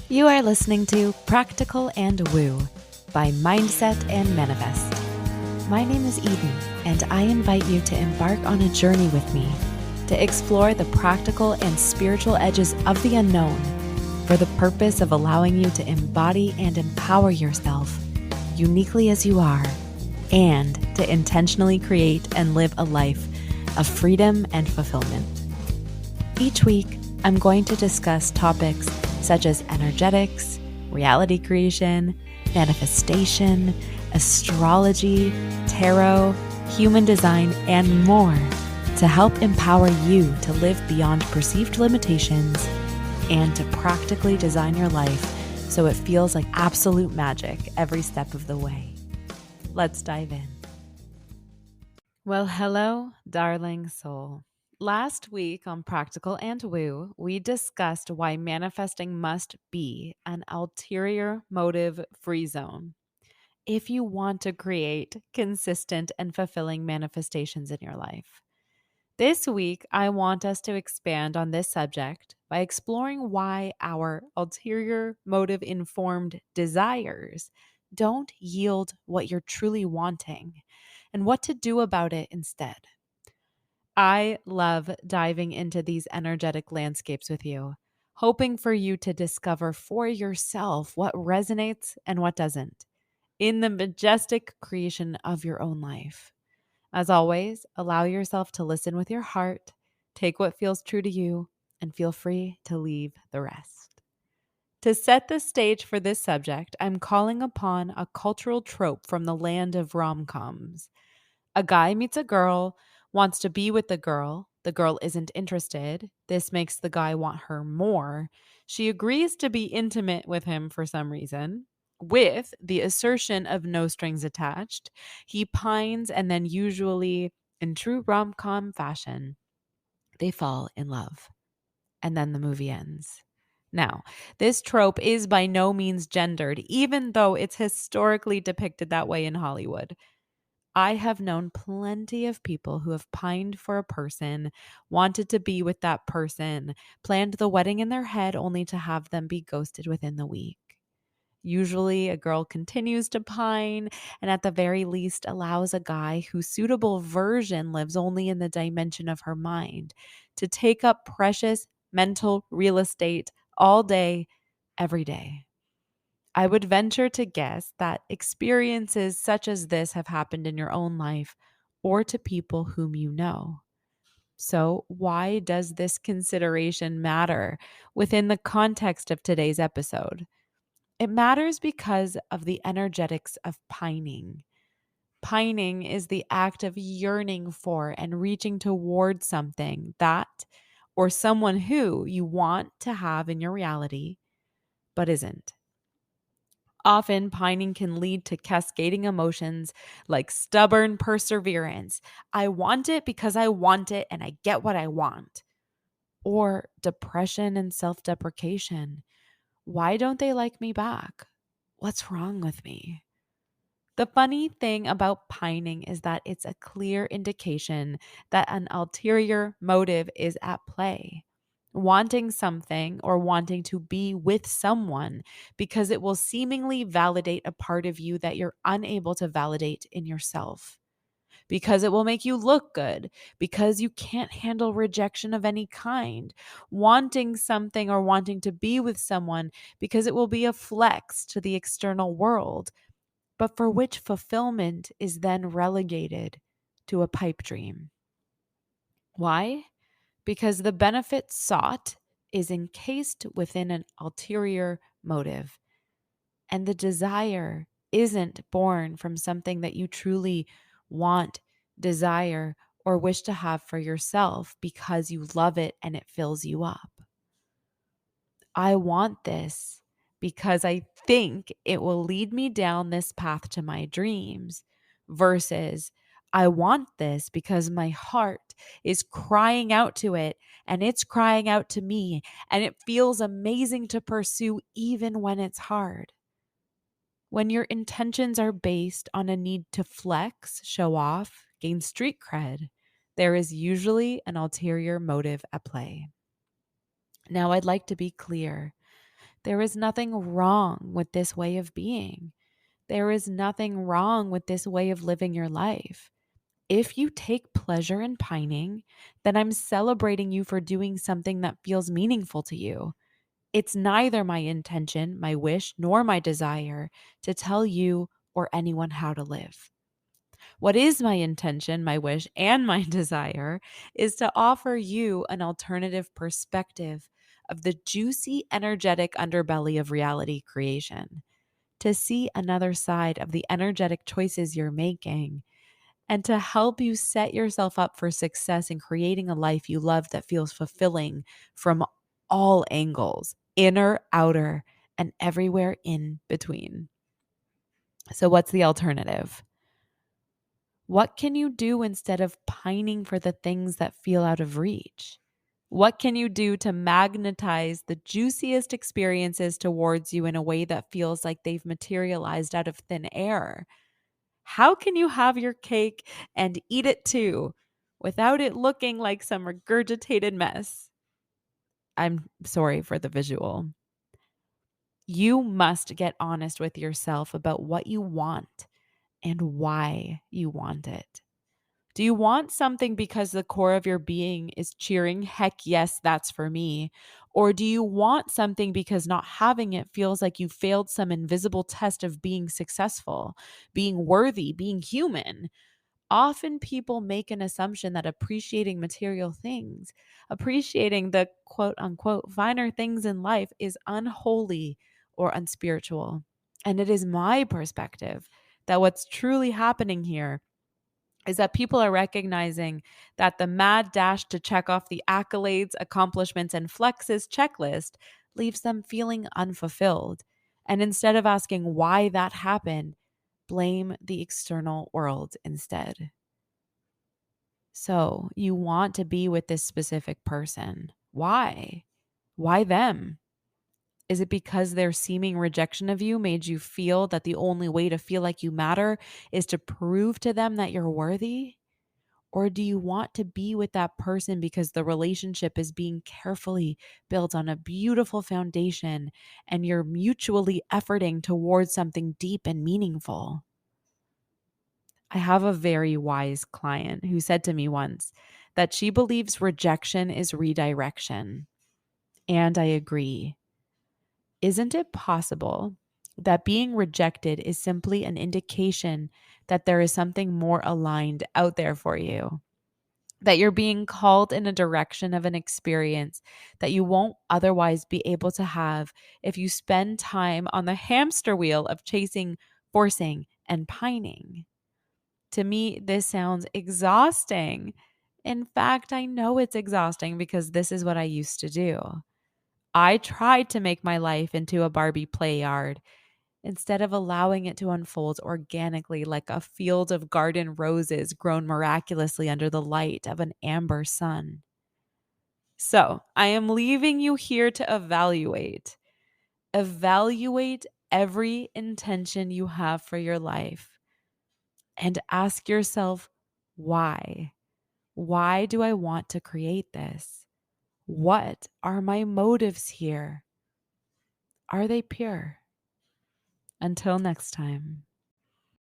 You are listening to Practical and Woo by Mindset and Manifest. My name is Eden, and I invite you to embark on a journey with me to explore the practical and spiritual edges of the unknown for the purpose of allowing you to embody and empower yourself uniquely as you are, and to intentionally create and live a life of freedom and fulfillment. Each week, I'm going to discuss topics such as energetics, reality creation, manifestation, astrology, tarot, human design, and more to help empower you to live beyond perceived limitations and to practically design your life so it feels like absolute magic every step of the way. Let's dive in. Well, hello, darling soul. Last week on Practical and Woo, we discussed why manifesting must be an ulterior motive free zone if you want to create consistent and fulfilling manifestations in your life. This week, I want us to expand on this subject by exploring why our ulterior motive informed desires don't yield what you're truly wanting and what to do about it instead. I love diving into these energetic landscapes with you, hoping for you to discover for yourself what resonates and what doesn't in the majestic creation of your own life. As always, allow yourself to listen with your heart, take what feels true to you, and feel free to leave the rest. To set the stage for this subject, I'm calling upon a cultural trope from the land of rom-coms. A guy meets a girl, wants to be with the girl isn't interested. This makes the guy want her more. She agrees to be intimate with him for some reason, with the assertion of no strings attached. He pines, and then, usually in true rom com fashion, they fall in love. And then the movie ends. Now, this trope is by no means gendered, even though it's historically depicted that way in Hollywood. I have known plenty of people who have pined for a person, wanted to be with that person, planned the wedding in their head only to have them be ghosted within the week. Usually, a girl continues to pine and, at the very least, allows a guy whose suitable version lives only in the dimension of her mind to take up precious mental real estate all day, every day. I would venture to guess that experiences such as this have happened in your own life or to people whom you know. So, why does this consideration matter within the context of today's episode? It matters because of the energetics of pining. Pining is the act of yearning for and reaching towards something that or someone who you want to have in your reality, but isn't. Often, pining can lead to cascading emotions like stubborn perseverance. I want it because I want it and I get what I want. Or depression and self deprecation. Why don't they like me back? What's wrong with me? The funny thing about pining is that it's a clear indication that an ulterior motive is at play. Wanting something or wanting to be with someone because it will seemingly validate a part of you that you're unable to validate in yourself. Because it will make you look good, because you can't handle rejection of any kind. Wanting something or wanting to be with someone because it will be a flex to the external world, but for which fulfillment is then relegated to a pipe dream. Why? Because the benefit sought is encased within an ulterior motive, and the desire isn't born from something that you truly want, desire, or wish to have for yourself because you love it and it fills you up. I want this because I think it will lead me down this path to my dreams, versus I want this because my heart is crying out to it and it's crying out to me and it feels amazing to pursue even when it's hard. When your intentions are based on a need to flex, show off, gain street cred, there is usually an ulterior motive at play. Now, I'd like to be clear. There is nothing wrong with this way of being. There is nothing wrong with this way of living your life. If you take pleasure in pining, then I'm celebrating you for doing something that feels meaningful to you. It's neither my intention, my wish, nor my desire to tell you or anyone how to live. What is my intention, my wish, and my desire is to offer you an alternative perspective of the juicy, energetic underbelly of reality creation, to see another side of the energetic choices you're making, and to help you set yourself up for success in creating a life you love that feels fulfilling from all angles, inner, outer, and everywhere in between. So, what's the alternative? What can you do instead of pining for the things that feel out of reach? What can you do to magnetize the juiciest experiences towards you in a way that feels like they've materialized out of thin air? How can you have your cake and eat it too without it looking like some regurgitated mess? I'm sorry for the visual. You must get honest with yourself about what you want and why you want it. Do you want something because the core of your being is cheering, heck yes, that's for me? Or do you want something because not having it feels like you failed some invisible test of being successful, being worthy, being human? Often people make an assumption that appreciating material things, appreciating the quote unquote finer things in life is unholy or unspiritual. And it is my perspective that what's truly happening here is that people are recognizing that the mad dash to check off the accolades, accomplishments, and flexes checklist leaves them feeling unfulfilled. And instead of asking why that happened, blame the external world instead. So you want to be with this specific person. Why? Why them? Is it because their seeming rejection of you made you feel that the only way to feel like you matter is to prove to them that you're worthy? Or do you want to be with that person because the relationship is being carefully built on a beautiful foundation and you're mutually efforting towards something deep and meaningful? I have a very wise client who said to me once that she believes rejection is redirection. And I agree. Isn't it possible that being rejected is simply an indication that there is something more aligned out there for you? That you're being called in a direction of an experience that you won't otherwise be able to have if you spend time on the hamster wheel of chasing, forcing, and pining. To me, this sounds exhausting. In fact, I know it's exhausting because this is what I used to do. I tried to make my life into a Barbie play yard instead of allowing it to unfold organically like a field of garden roses grown miraculously under the light of an amber sun. So, I am leaving you here to evaluate. Evaluate every intention you have for your life and ask yourself, why? Why do I want to create this? What are my motives here? Are they pure? Until next time.